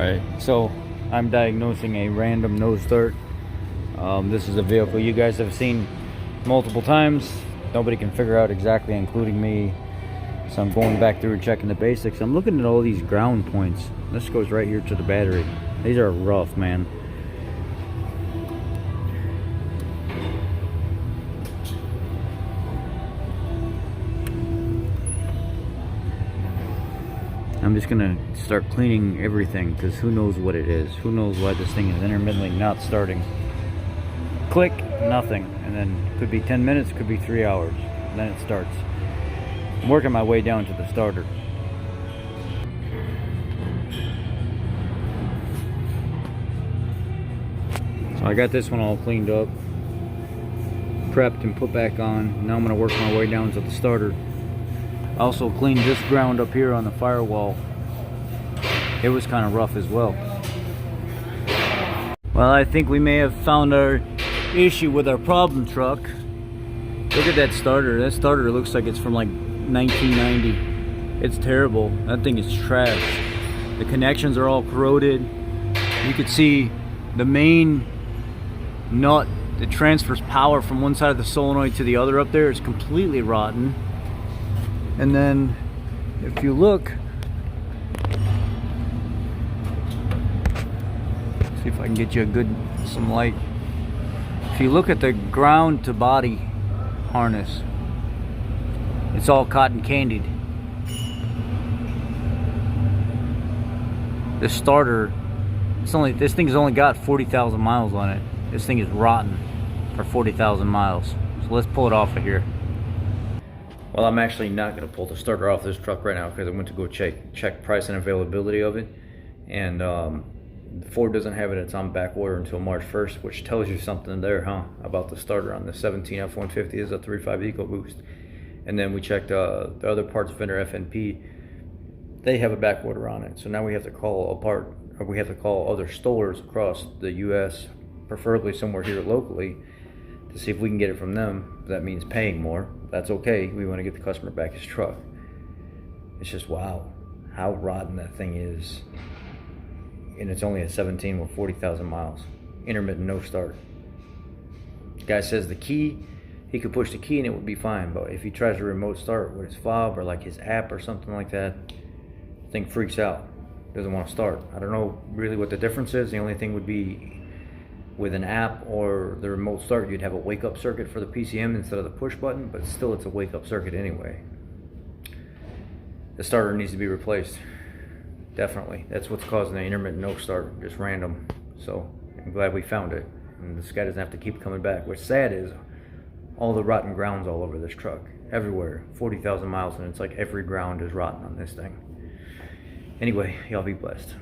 Alright, so I'm diagnosing a random no start. This is a vehicle you guys have seen multiple times. Nobody can figure out exactly, including me. So I'm going back through and checking the basics. I'm looking at all these ground points. This goes right here to the battery. These are rough, man. I'm just gonna start cleaning everything because who knows what it is. Who knows why this thing is intermittently not starting. Click, nothing. And then could be 10 minutes, could be 3 hours. And then it starts. I'm working my way down to the starter. So I got this one all cleaned up, prepped and put back on. Now I'm gonna work my way down to the starter. I also cleaned this ground up here on the firewall. It was kind of rough as well. Well, I think we may have found our issue with our problem truck. Look at that starter. That starter looks like it's from like 1990. It's terrible. That thing is trash. The connections are all corroded. You could see the main nut that transfers power from one side of the solenoid to the other up there is completely rotten. And then if you look, see if I can get you some light. If you look at the ground to body harness, it's all cotton candied. The starter, this thing's only got 40,000 miles on it. This thing is rotten for 40,000 miles. So let's pull it off of here. Well, I'm actually not going to pull the starter off this truck right now because I went to go check price and availability of it, and Ford doesn't have it. It's on back order until March 1st, which tells you something there, huh? About the starter on the 17 F150 is a 3.5 EcoBoost. And then we checked the other parts vendor, FNP. They have a back order on it. So now we have to call other stores across the U.S., preferably somewhere here locally, to see if we can get it from them. That means paying more. That's okay. We want to get the customer back his truck. It's just wow, how rotten that thing is. And it's only a 17 with 40,000 miles. Intermittent no start. The guy says the key, he could push the key and it would be fine, but if he tries to remote start with his fob or like his app or something like that, the thing freaks out. Doesn't want to start. I don't know really what the difference is. The only thing would be with an app or the remote start, you'd have a wake up circuit for the PCM instead of the push button, but still it's a wake up circuit anyway. The starter needs to be replaced. Definitely. That's what's causing the intermittent no start, just random. So I'm glad we found it. And this guy doesn't have to keep coming back. What's sad is all the rotten grounds all over this truck. Everywhere. 40,000 miles, and it's like every ground is rotten on this thing. Anyway, y'all be blessed.